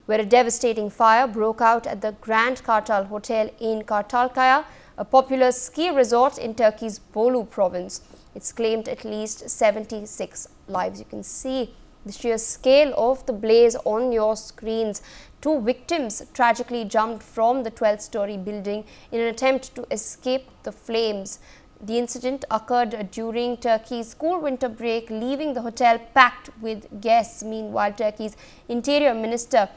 where a devastating fire broke out at the Grand Kartal Hotel in Kartalkaya, a popular ski resort in Turkey's Bolu province. It's claimed at least 76 lives. You can see the sheer scale of the blaze on your screens. 2 victims tragically jumped from the 12th-story building in an attempt to escape the flames. The incident occurred during Turkey's school winter break, leaving the hotel packed with guests. Meanwhile, Turkey's Interior Minister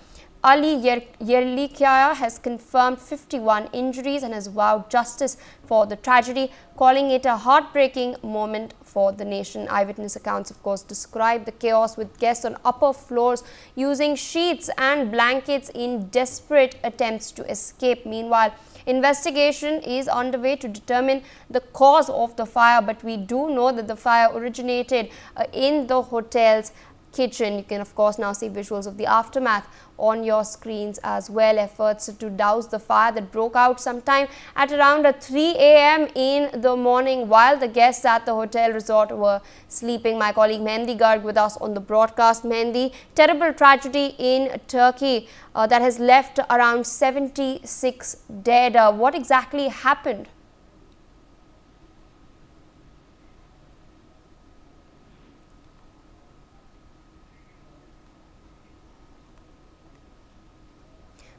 Ali Yerlikaya has confirmed 51 injuries and has vowed justice for the tragedy, calling it a heartbreaking moment for the nation. Eyewitness accounts, of course, describe the chaos, with guests on upper floors using sheets and blankets in desperate attempts to escape. Meanwhile, investigation is underway to determine the cause of the fire, but we do know that the fire originated in the hotel's kitchen. You can, of course, now see visuals of the aftermath on your screens as well. Efforts to douse the fire that broke out sometime at around 3 a.m. in the morning while the guests at the hotel resort were sleeping. My colleague Mehndi Garg with us on the broadcast. Mehndi, terrible tragedy in Turkey that has left around 76 dead. What exactly happened?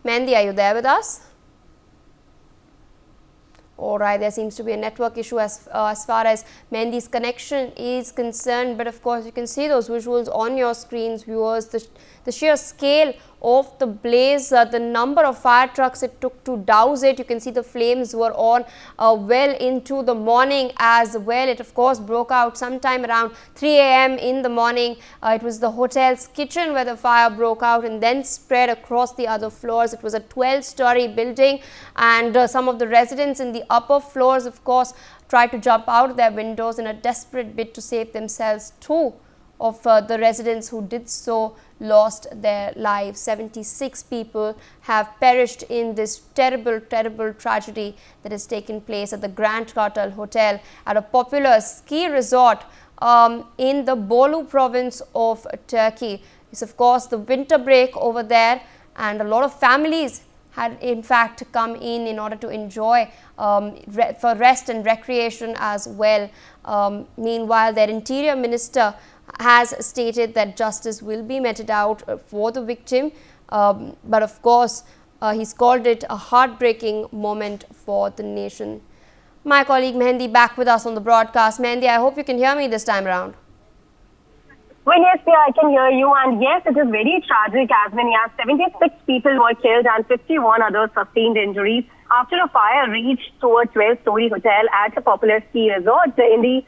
Mehndi, are you there with us? All right, there seems to be a network issue as far as Mehnd's connection is concerned. But of course, you can see those visuals on your screens, viewers. The sheer scale of the blaze, the number of fire trucks it took to douse it. You can see the flames were on well into the morning as well. It, of course, broke out sometime around 3 a.m. in the morning. It was the hotel's kitchen where the fire broke out and then spread across the other floors. It was a 12-story building, and some of the residents in the upper floors, of course, tried to jump out of their windows in a desperate bid to save themselves. 2 of the residents who did so lost their lives. 76 people have perished in this terrible tragedy that has taken place at the Grand Kartal Hotel at a popular ski resort in the Bolu province of Turkey. It's, of course, the winter break over there, and a lot of families had in fact come in order to enjoy for rest and recreation as well. Meanwhile, their Interior Minister has stated that justice will be meted out for the victim, but of course he's called it a heartbreaking moment for the nation. My colleague Mehndi back with us on the broadcast. Mehndi, I hope you can hear me this time around. Well, yes, I can hear you, and yes, it is very tragic, as many as 76 people were killed and 51 others sustained injuries after a fire reached to a 12-story hotel at a popular ski resort in the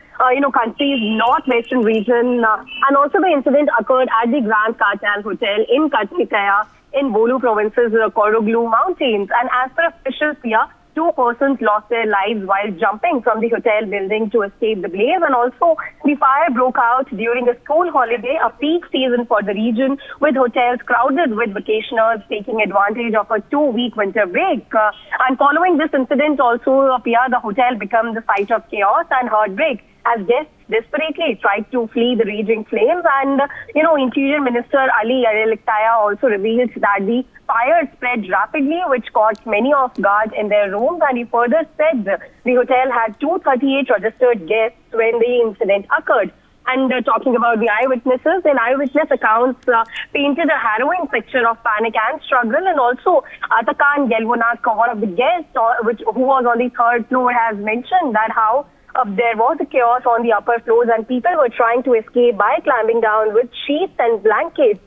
country's northwestern region, and also the incident occurred at the Grand Kartal Hotel in Kartalkaya in Bolu province's Koroglu Mountains. And as per officials here, 2 persons lost their lives while jumping from the hotel building to escape the blaze, and also the fire broke out during a school holiday, a peak season for the region, with hotels crowded with vacationers taking advantage of a 2-week winter break. And following this incident also, the hotel became the site of chaos and heartbreak as guests desperately tried to flee the raging flames. And, Interior Minister Ali Yerlikaya also revealed that the fire spread rapidly, which caught many off guard in their rooms. And he further said the hotel had 238 registered guests when the incident occurred. And talking about the eyewitnesses, an eyewitness accounts painted a harrowing picture of panic and struggle. And also, Atakan Gelvonak, one of the guests who was on the 3rd floor, has mentioned that how there was a chaos on the upper floors and people were trying to escape by climbing down with sheets and blankets.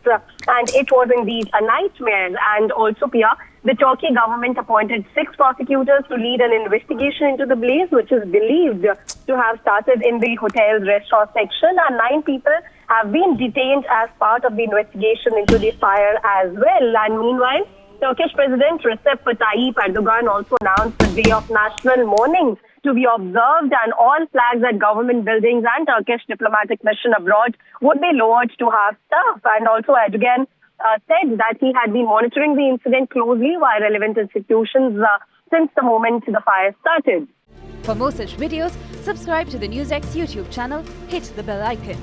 And it was indeed a nightmare. And also, the Turkey government appointed 6 prosecutors to lead an investigation into the blaze, which is believed to have started in the hotel's restaurant section. And 9 people have been detained as part of the investigation into the fire as well. And meanwhile, Turkish President Recep Tayyip Erdogan also announced the day of national mourning to be observed, and all flags at government buildings and Turkish diplomatic mission abroad would be lowered to half staff. And also Erdogan said that he had been monitoring the incident closely by relevant institutions since the moment the fire started. For more such videos, subscribe to the NewsX YouTube channel, hit the bell icon.